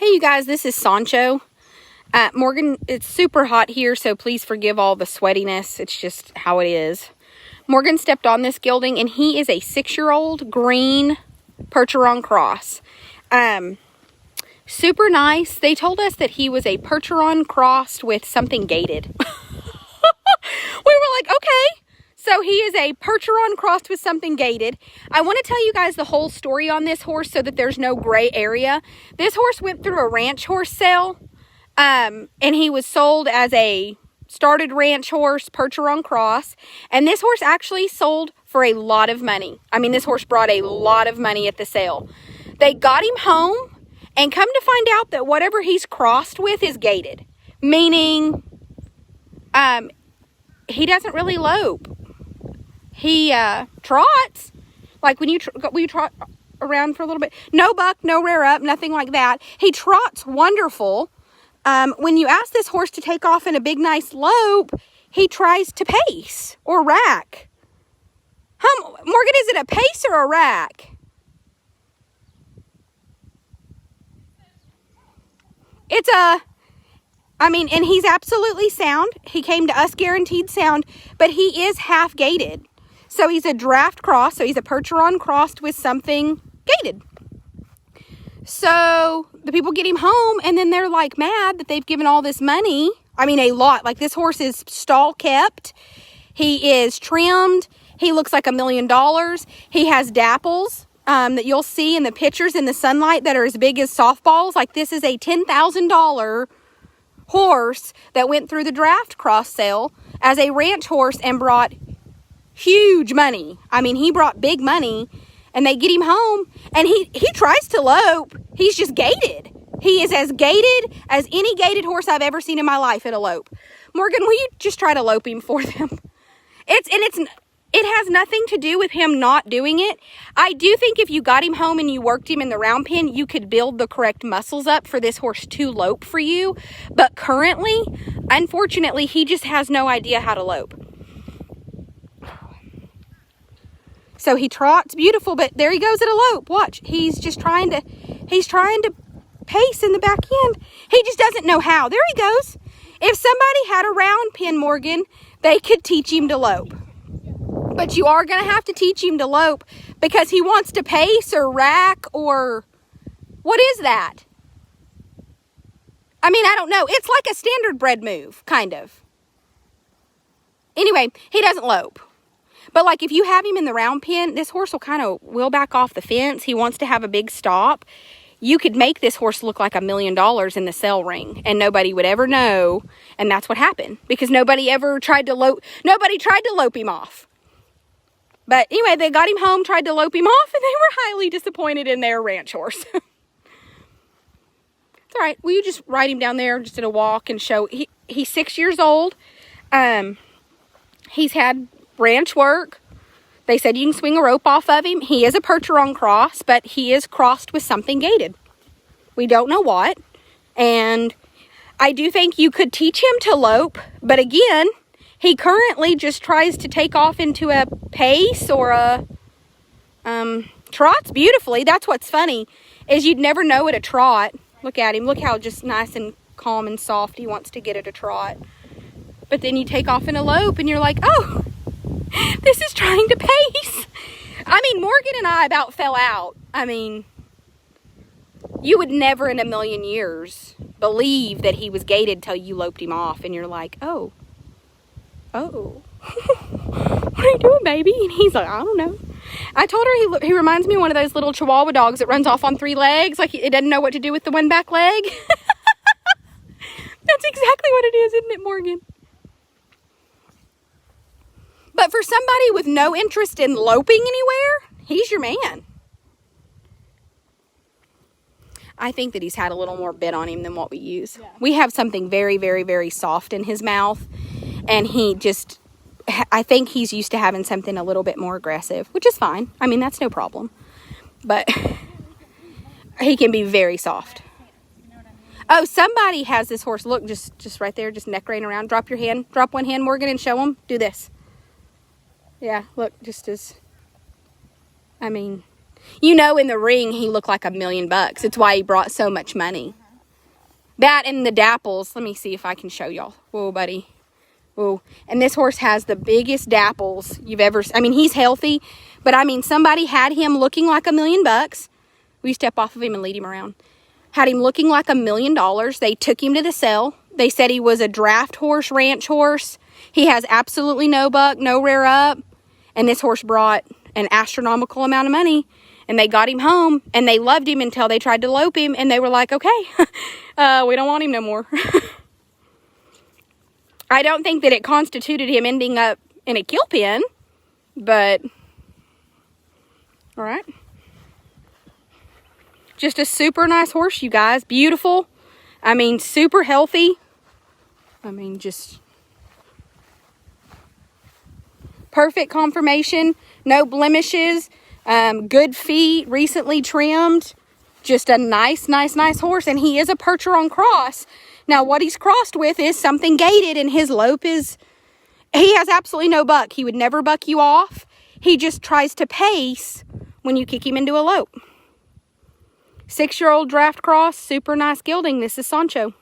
Hey you guys, this is Sancho. Morgan, it's super hot here, so please forgive all the sweatiness. It's just how it is. Morgan stepped on this gelding, and he is a 6-year-old green Percheron cross. Super nice. They told us that he was a Percheron crossed with something gated. We were like, okay. So he is a Percheron crossed with something gated. I want to tell you guys the whole story on this horse so that there's no gray area. This horse went through a ranch horse sale, and he was sold as a started ranch horse, Percheron cross. And this horse actually sold for a lot of money. I mean, this horse brought a lot of money at the sale. They got him home, and come to find out that whatever he's crossed with is gated. Meaning, he doesn't really lope. He trots, like when you trot around for a little bit. No buck, no rear up, nothing like that. He trots wonderful. When you ask this horse to take off in a big, nice lope, he tries to pace or rack. Morgan, is it a pace or a rack? It's and he's absolutely sound. He came to us guaranteed sound, but he is half gated. So he's a draft cross, so he's a Percheron crossed with something gated. So the people get him home, and then they're like mad that they've given all this money. I mean, a lot. Like, this horse is stall kept. He is trimmed. He looks like $1 million. He has dapples that you'll see in the pictures in the sunlight that are as big as softballs. Like, this is a $10,000 horse that went through the draft cross sale as a ranch horse and brought huge money. I mean, he brought big money, and they get him home, and he tries to lope. He's just gated. He is as gated as any gated horse I've ever seen in my life at a lope. Morgan, will you just try to lope him for them? It has nothing to do with him not doing it. I do think if you got him home and you worked him in the round pen, you could build the correct muscles up for this horse to lope for you. But currently, unfortunately, he just has no idea how to lope. So he trots beautiful, but there he goes at a lope. Watch, he's trying to pace in the back end. He just doesn't know how. There he goes. If somebody had a round pen, Morgan, they could teach him to lope. But you are going to have to teach him to lope because he wants to pace or rack or what is that? I mean, I don't know. It's like a standard bred move, kind of. Anyway, he doesn't lope. But like if you have him in the round pen, this horse will kind of wheel back off the fence. He wants to have a big stop. You could make this horse look like $1 million in the sell ring, and nobody would ever know. And that's what happened because nobody tried to lope him off. But anyway, they got him home, tried to lope him off, and they were highly disappointed in their ranch horse. It's all right. Will you just ride him down there just at a walk and show? He's 6 years old. He's had ranch work. They said you can swing a rope off of him. He is a Percheron cross, but he is crossed with something gated. We don't know what. And I do think you could teach him to lope, but again, he currently just tries to take off into a pace or a trots beautifully. That's what's funny is you'd never know at a trot. Look at him. Look how just nice and calm and soft he wants to get at a trot. But then you take off in a lope and you're like, oh, this is trying to pace. I mean, Morgan and I about fell out. I mean, you would never in a million years believe that he was gated till you loped him off and you're like, oh, what are you doing, baby? And he's like, I don't know. I told her he reminds me of one of those little Chihuahua dogs that runs off on 3 legs. Like it doesn't know what to do with the one back leg. That's exactly what it is, isn't it, Morgan? But for somebody with no interest in loping anywhere, he's your man. I think that he's had a little more bit on him than what we use. Yeah. We have something very, very, very soft in his mouth. And I think he's used to having something a little bit more aggressive, which is fine. I mean, that's no problem. But he can be very soft. Oh, somebody has this horse. Look, just right there, just neck reining around. Drop your hand. Drop one hand, Morgan, and show him. Do this. Yeah, look, I mean, you know, in the ring, he looked like $1 million. It's why he brought so much money. That and the dapples. Let me see if I can show y'all. Whoa, buddy. Whoa. And this horse has the biggest dapples you've ever seen. I mean, he's healthy, but I mean, somebody had him looking like $1 million. We step off of him and lead him around. Had him looking like $1 million. They took him to the sale. They said he was a draft horse, ranch horse. He has absolutely no buck, no rear up. And this horse brought an astronomical amount of money. And they got him home, and they loved him until they tried to lope him, and they were like, okay, we don't want him no more. I don't think that it constituted him ending up in a kill pen, but, all right. Just a super nice horse, you guys. Beautiful. I mean, super healthy. I mean, just perfect conformation. No blemishes. Good feet, recently trimmed. Just a nice horse. And he is a percher on cross. Now, what he's crossed with is something gated, and his lope is... He has absolutely no buck. He would never buck you off. He just tries to pace when you kick him into a lope. 6-year-old draft cross, super nice gelding. This is Sancho.